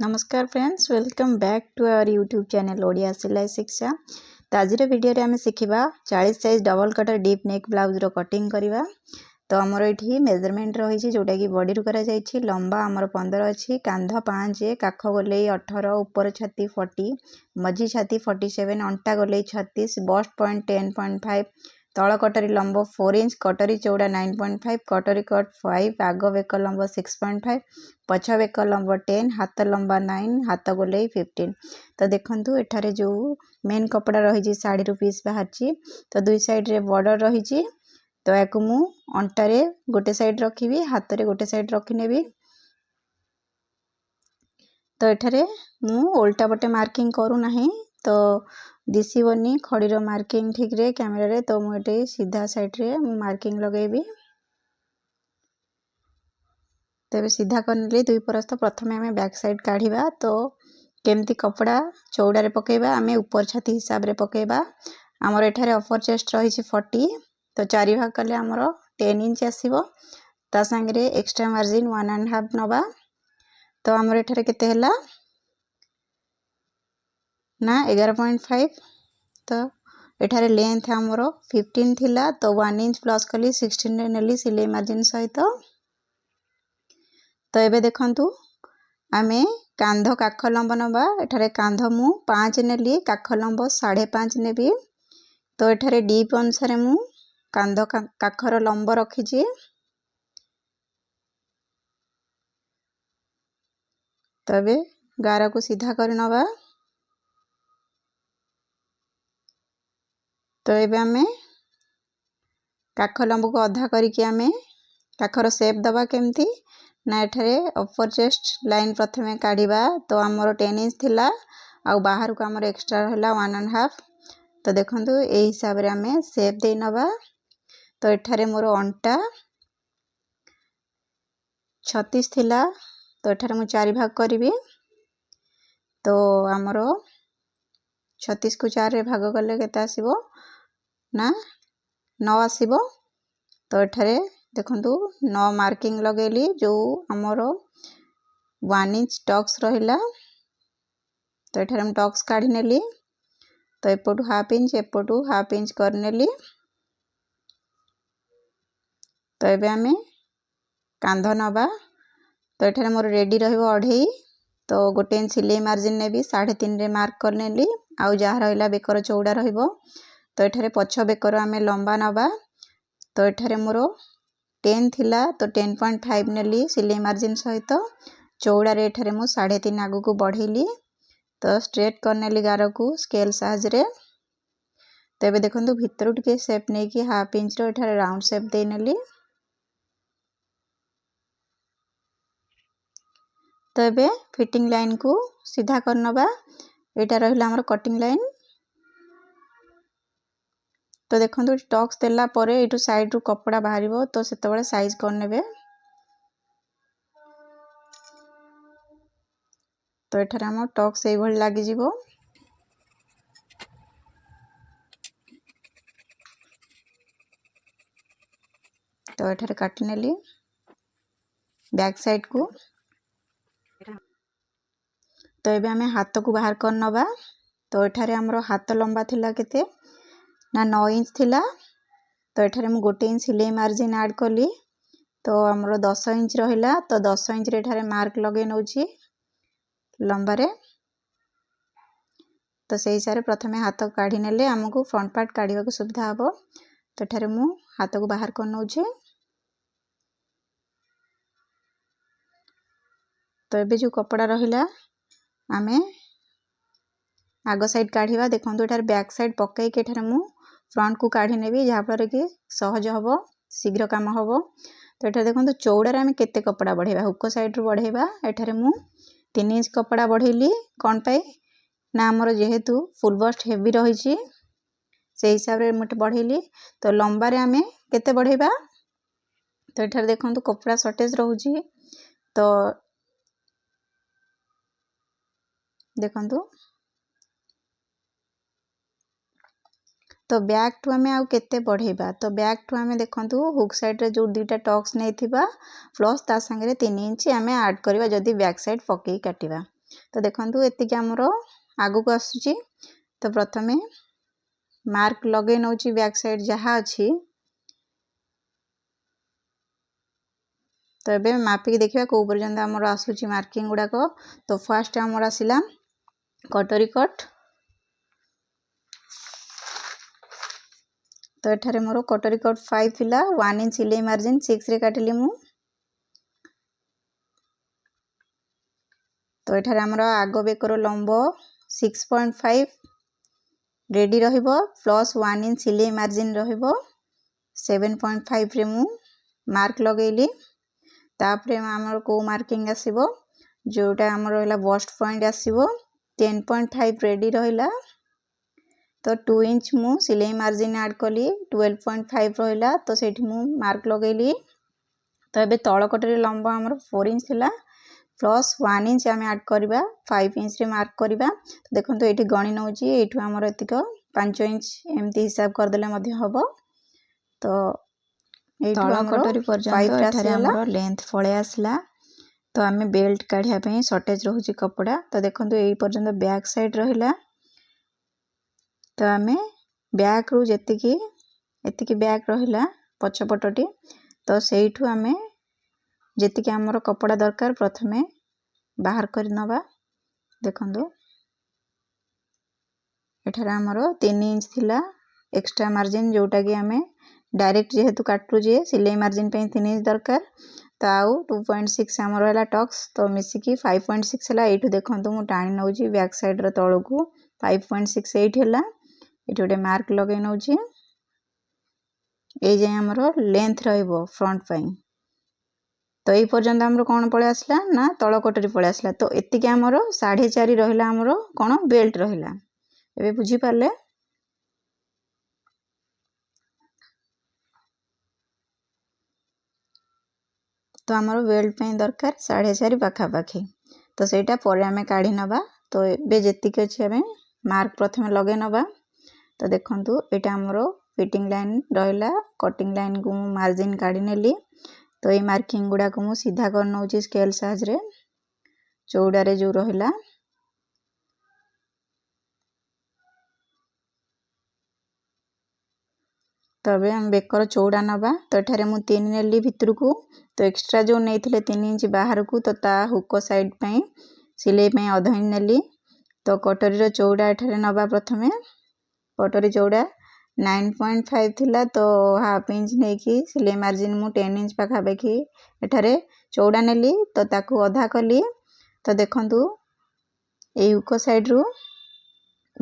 नमस्कार friends, welcome back to our YouTube channel Odia सिलाई शिक्षा। तो आज वीडियो रे आम शिखा 40 size double cutter deep neck blouse रो कटिंग करवा। तो आमर ये मेजरमेंट रही जोटा कि बॉडी रू करा जायछि। लंबा आमर 15 अच्छी, कांध 5, काख गोले 18, ऊपर छाती 40, मझी छाती 47, अंटा गोले 36, बस्ट पॉइंट 10.5, तल कटरी लंब 4 इंच, कटरी चौड़ा 9.5, कटरी कट 5, आग बेक लंब 6.5, पछ बेक लंब 10, हाथ लंबा 9, हाथ गोले 15। तो देखंतु एठारे जो मेन कपड़ा रही साड़ी रू पीस बाहर। तो दुई साइड रे बॉर्डर रही। तो या मु अंटारे गोटे साइड रखी, हाथ रे गोटे साइड रखिनेबी। तो एठारे मु उल्टा पटे मार्किंग करू नाही, तो दिशबनी खड़ीर मार्किंग ठीक रे कैमेरा रे। तो मुझे सीधा साइड रे मु मार्किंग लगेबी। तेरे सीधा करने दुई परस्त प्रथम आम बैक साइड काढ़ा। तो केमती कपड़ा चौड़ारे पकेबा, आम ऊपर छाती हिसाब रे पकेबा। आमर एठारे अपर चेस्ट रही 40, तो 4 भाग कले आमर 10 इंच आसीबो। ता संगे एक्स्ट्रा मार्जिन 1.5 नबा। तो आमर एठारे केते हला ना 11.5। तो एठारे लेंथ आमर 15 थिला, तो 1 इंच प्लस कली 16 रे नेली सिलाई मार्जिन सहित। तो एबे देखंतु आमे कांध काख लंब नबा। एठारे कांध मु 5 नेली, काख लंब 5.5 नेबी। तो एठारे डीप अनुसार मु कांध काखर लंब रखीची। तो एबे गारा को सीधा कर नबा। तो एबे आमे काख लंब को अधा करिकी आमे काखर शेप दबा केमती ना। एठारे अपर चेस्ट लाइन प्रथमे काढ़ीबा। तो आमर 10 इंच थिला, आ बाहर को आमर एक्स्ट्रा रहला 1.5। तो देखंतु ए हिसाब रे आमे शेप दे नबा। तो एठारे मोर अंटा 36 थिला, तो एठारे मु 4 भाग करिवि। तो आमर 36 को 4 रे भाग कले केते आसीबो ना 9 आसीबो। तो एठारे देखंतु 9 मार्किंग लगेली, जो आमर 1 इंच टक्स रहिला। तो एठारे हम टक्स काढ़ी नेली। तो एपटू हाफ इंच, एपटू हाफ इंच कर नेली। तो एबे आमे कांध नबा। तो एठारे मोर रेडी रहिबो 2.5। तो 1 इंच सिलाई मार्जिन नेबी, 3.5 रे मार्क कर नेली। आउ जहा रहिला बेकर चौड़ा रहिबो। तो एठारे पछ बेकर आमे लंबा नबा। तो एठारे मोर 10 थिला, तो 10.5 नेली सिलाई मार्जिन सहित। चौड़ा रे एठारे मु 3.5 आगु को बढ़ेली। तो स्ट्रेट कर नेली गार को स्केल साहाज रे। तो एबे देखंतु भितरु टिके शेप नै कि हाफ इंच रो एठारे राउंड शेप दे नेली। तो एबे फिटिंग लाइन को सीधा कर नबा। एटा रहिला हमर कटिंग लाइन। तो देखंतु टक्स देला परे एटू साइड रू कपड़ा बाहरिबो, तो सेतबेले साइज कर नेबे। तो एठारे हम टक्स एई भल लागि जिवो। तो एठारे काटि नेली बैक साइड को। तो एबे हमें हाथ को बाहर कर नबा। तो एठारे हमरो हाथ लंबा थिला केते ना 9 इंच थिला। तो एठारे मु 1 इंच सिलाई मार्जिन ऐड कली। तो हमरो 10 इंच रहिला। तो 10 इंच रे एठारे मार्क लगे नउची लंबा रे। तो सेही सारे प्रथमे हाथ काढ़ी नेले हमको फ्रंट पार्ट काढ़ीबा को सुविधा हबो। तो एठारे मु हाथ को बाहर कर नउची। तो एबे जो कपड़ा रहिला आमे आगो साइड काढ़ीबा। देखंतु एठारे बैक साइड पकई के एठारे मु फ्रंट को काढ़ी नेबी, जहा पर कि सहज हबो, शीघ्र काम हबो। तो एठारे देखंतु चौड़ा रे आमे केते कपड़ा बढ़ेबा, हुक साइड रू बढ़ेबा। एठारे मु 3 इंच कपड़ा बढ़ेली। कोन पाई ना हमर जेहेतु फुल बस्ट हेवी रहिची, से हिसाब रे मु बढ़ेली। तो लंबा रे आमे केते बढ़ेबा। तो एठारे देखंतु कपड़ा शॉर्टेज रहूची। तो देखंतु तो बैक टू आमे आउ केते बढ़ेबा। तो बैक टू आमे देखंतु हुक साइड रे जो दुईटा टक्स नै थिबा प्लस ता संगे 3 इंच आमे ऐड करबा जदी बैक साइड पकई काटिबा। तो देखंतु एतिक हमरो आगु को आसुची। तो प्रथमे मार्क लगे नउची बैक साइड जहा अछि। तो एबे मापिक देखिबा को पर्यंत हमरो आसुची मार्किंग गुडा को। तो फर्स्ट हमरो आसिला कटोरी कट। तो एठारे मोर कटोरी कट 5 थिला 1 इंच सिलाई मार्जिन 6 रे काटिली मु। तो एठारे हमरा आगो बेकर लंब 6.5 रेडी रहिबो प्लस 1 इंच सिलाई मार्जिन रहिबो 7.5 रे मु मार्क लगेली। तापरे हमर को मार्किंग आसीबो जोटा हमर रहला बस्ट पॉइंट आसीबो 10.5 रेडी रहिला। तो 2 इंच मु सिलाई मार्जिन ऐड कली 12.5 रहिला। तो सेठी मु मार्क लगेली। तो एबे तळ कटरे लंब हमर 4 इंच थिला प्लस 1 इंच हम ऐड करबा 5 इंच रे मार्क करबा। तो देखंतु एठी गणी नउची एठु हमर एतिक 5 इंच एमती हिसाब कर देले मध्ये हबो। तो एठु कटोरी पर्यंत एठारे हमर लेंथ फळे आसला। तो आमे बेल्ट काढिया पई शॉर्टेज रहउची कपड़ा। तो देखंतु एई पर्यंत बैक साइड रहिला। तो आमे बैक रु जेतिकी एतिकी बैक रहिला पछपटटी। तो सेइठु आमे जेतिकी हमर कपड़ा दरकार प्रथमे बाहर कर नबा। देखंतु एठारे हमर 3 इंच थिला एक्स्ट्रा मार्जिन जोटा कि आमे डायरेक्ट जेहेतु काटू जे सिलाई मार्जिन पे 3 इंच दरकार। तो आउ 2.6 हमर हला टक्स। तो मिसिकी 5.6 हला। एठु देखंतु मु टाणी नउची बैक साइड रो तळकू 5.6 एठ हला। एठु ओटे मार्क लगे नउची। ए जे हमर लेंथ रहइबो फ्रंट पई। तो एई पर्यंत हमर कोन पळे आसला ना तळ कटरी पळे आसला। तो एतिके हमर 4.5 रहिला हमर कोन बेल्ट रहिला। एबे बुझी पाले। तो हमर बेल्ट पे दरकार 4.5 पाखा पाखी। तो सेटा परे हमें काढी नबा। तो एबे जेतिक अछि हमें मार्क प्रथमे लगे नबा। तो देखंतु एटा हमर फिटिंग लाइन रहिला कटिंग लाइन को मार्जिन काढी नेली। तो ए मार्किंग गुडा को मु सीधा कर नउची स्केल साइज रे चौड़ा रे जो रहिला। तबे हम बेकर चौड़ा नबा। तो एठारे मु 3 नेली भितर को। तो एक्स्ट्रा जो नेथिले 3 इंच बाहर को तो ता हुक साइड पे सिलाई पे आधा इंच नेली। तो कटोरी रो चौड़ा एठारे नबा प्रथमे। कटोरी चौड़ा 9.5 थिला। तो हाफ इंच नेकी सिलाई मार्जिन मु 10 इंच पाखा बेखी एठारे चौड़ा नेली। तो ताकू आधा कली। तो देखंतु ए हुक साइड रू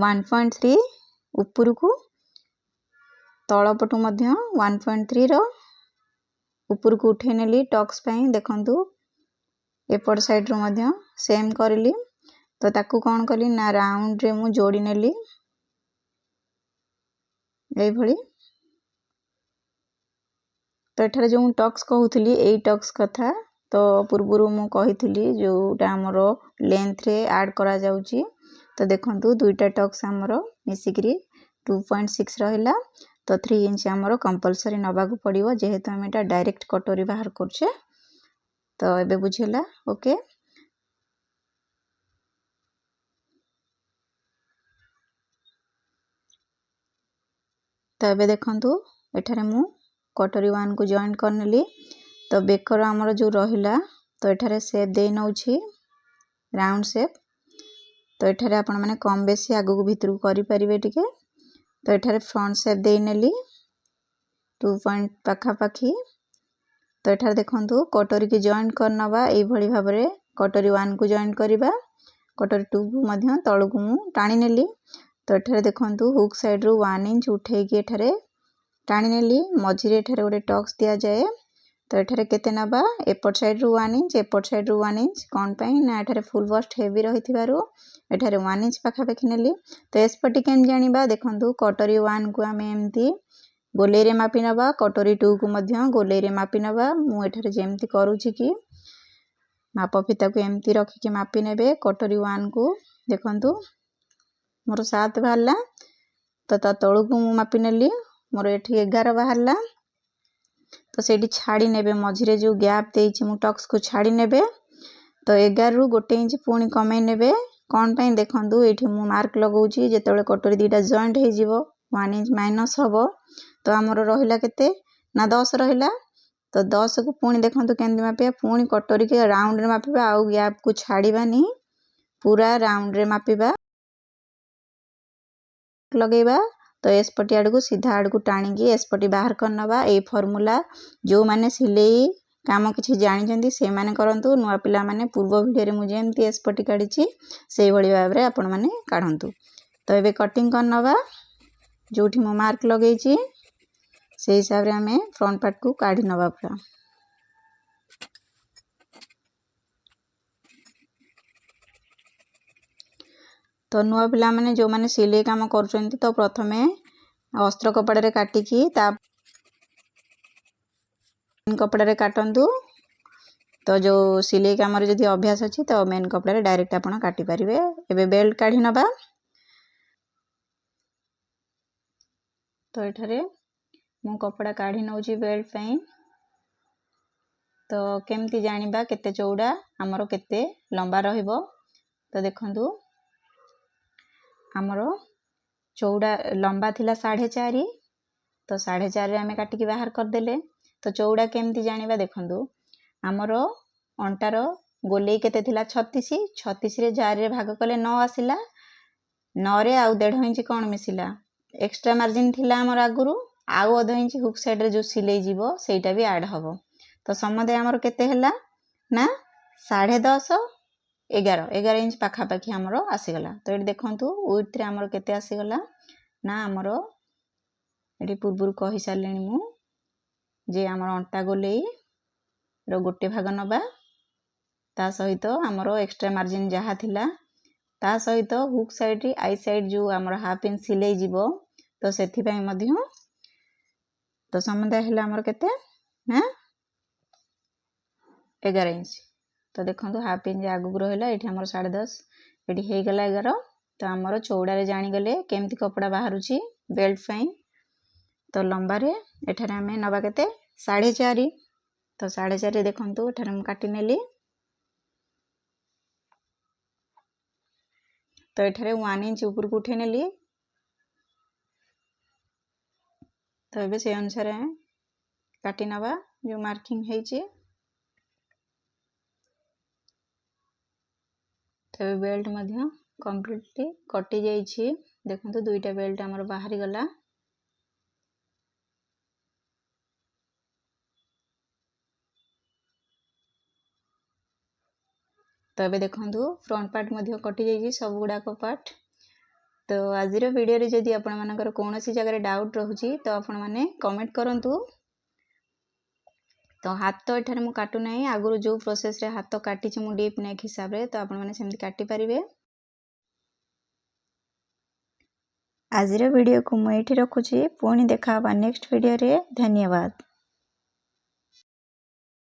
1.3 ऊपर को तळपटु मध्य 1.3 रो ऊपर को उठे नेली टक्स पई। देखंतु एपट साइड रो मध्य सेम करली। तो ताकू कोन कली ना राउंड रे मु जोड़ी नेली एई भली। तो एठारे जो टक्स कहउथली एई टक्स कथा। तो पूर्वरु मु कहिथली जोटा हमरो लेंथ रे ऐड करा जाउची। तो देखंतु दुईटा टक्स हमरो मिसिकरी 2.6 रहिला। तो 3 इंच हमरो कंपलसरी नबा को पड़िबो जेहेतु हम एटा डायरेक्ट कटोरी बाहर करछे। तो एबे बुझिला ओके। तो एबे देखंतु एठारे मु कटोरी 1 को जॉइन करनेली। तो बेकर हमरो जो रहिला तो एठारे शेप दे नउची राउंड शेप। तो एठारे आपण माने कम बेसी आगु को भीतर को करि परिबे टिके। तो एठारे फ्रंट शेप दे नेली 2 पॉइंट पाखा पाखी। तो एठारे देखंतु कटोरी की जॉइन करनबा एई भली भाबरे कटोरी 1 को जॉइन करिबा। कटोरी 2 को मध्य तळु को मु टाणी नेली। तो एठारे देखंतु हुक साइड रू 1 इंच उठे की एठारे टाणी नेली। मझी रे एठारे ओडे टक्स दिया जाए। तो एठारे केते नबा एपट साइड रू 1 इंच एपट साइड रू 1 इंच कोन पई ना एठारे फुल बस्ट हेवी रहिथिबारु एठारे 1 इंच पाखा पाखी नेली। तो एस्पटी केम जानिबा देखंतु कटोरी 1 को आमे एमती गोले रे मापी नबा। कटोरी 2 को मध्य गोले रे मापी नबा। मु एठारे जेमती करूची की माप फिता को एमती रखी के मापी नेबे। कटोरी 1 को देखंतु मोर 7 बाहरला। तो ता तळु को मु मापी नेली मोर एठी 11 बाहरला। तो सेठी छाड़ी नेबे मझी रे जो गैप देइची मु टक्स को छाड़ी नेबे। तो 11 रु 1 इंच पुणी कमे नेबे कौन पाई देखंतु एठी मु मार्क लगाउची जेतेबेले कटोरी दीटा जॉइंट हे जिवो 1 इंच माइनस हबो तो हमरो रहिला केते ना 10 रहिला तो 10 को पुणी देखंतु केंदी मापिया पुणी कटोरी के राउंड रे मापिबा आउ गैप को छाड़ीबानी पूरा राउंड रे मापिबा लगेबा तो एसपटी आड़ को सीधा आड़ को टाणी एसपटी बाहर करनबा। ए फॉर्मूला जो माने सिलेई काम किछि जानि जंती से माने करंतु नुवा पिला माने पूर्व वीडियो रे मु जेंती एसपटी काढिछि सेही भली भाबरे आपण माने काढंतु। तो एबे कटिंग करनबा जोठी मु मार्क लगेछि से हिसाब रे हमें फ्रंट पार्ट को काढी नबा पूरा। तो नुआ पिला माने जो माने सिलाई काम करछंती तो प्रथमे अस्त्र कपड़ा रे काटिकी ता कपड़ा रे काटंतु। तो जो सिलाई काम रे जदी अभ्यास अछि तो मेन कपड़ा रे डायरेक्ट आपण काटी परिबे। एबे बेल्ट काढी नबा तो एठारे मु कपड़ा काढी नउची बेल्ट पई। तो केमती जानिबा केते चौड़ा हमरो केते लंबा रहिबो तो देखंतु हमरो चौड़ा लंबा थिला 4.5 तो 4.5 रे हमें काटिकी बाहर कर देले। तो चौड़ा केमती जानिबा देखंतु हमरो अंटार गोलेई केते थिला 36 रे 4 रे भाग कले 9 आसिला 9 रे आउ 1.5 इंच कोन मिसिला एक्स्ट्रा मार्जिन थिला हमर आगुरु आउ आधा इंच हुक साइड रे जो सिलाई जीवो सेटा भी ऐड हबो। तो समदे हमर केते हला ना 10.5 11 इंच पाखा पाखी हमरो आसी गला। तो एटी देखंतु विड्थ रे हमरो केते आसी गला ना हमरो एटी पूर्वरु कहि सारलेनी मु जे हमर अंटा गोलेई रो गोटे भाग नबा ता सहित हमरो एक्स्ट्रा मार्जिन जहा थिला ता सहित हुक साइड रे आई साइड जो हमरो हाफ इंच सिलाई जीवो तो सेथि पई मध्य तो समदे हला हमरो केते ना 11 इंच। तो देखंतु हाफ इंच आगु रहला एठी हमर 10.5 एठी हे गला 11 तो हमर चौड़ा रे जानि गले केमती कपड़ा बाहरुची बेल्ट पई। तो लंबा रे एठारे हमें नबा केते 4.5 तो 4.5 रे देखंतु एठारे हम काटी नेली। तो एठारे 1 इंच ऊपर को उठे नेली। तो एबे से अनुसार काटी नबा जो मार्किंग हेची। तो बेल्ट मध्य कंप्लीटली कटि जाइछि देखंतु दुईटा बेल्ट हमर बाहरी गला। तो एबे देखंतु फ्रंट पार्ट मध्य कटि जाइछि सब गुडा को पार्ट। तो आजिर वीडियो रे जदी आपण मानकर कोनोसी जगह रे डाउट रहउची तो आपण माने कमेंट करंतु। तो हाथ एठारे मु काटू नाही आगुरु जो प्रोसेस रे हाथ काटी छि मु डीप नेक हिसाब रे तो आपण माने सेमति काटी परिबे। आजिर वीडियो को मु एठी रखुची पुणी देखा बा नेक्स्ट वीडियो रे। धन्यवाद।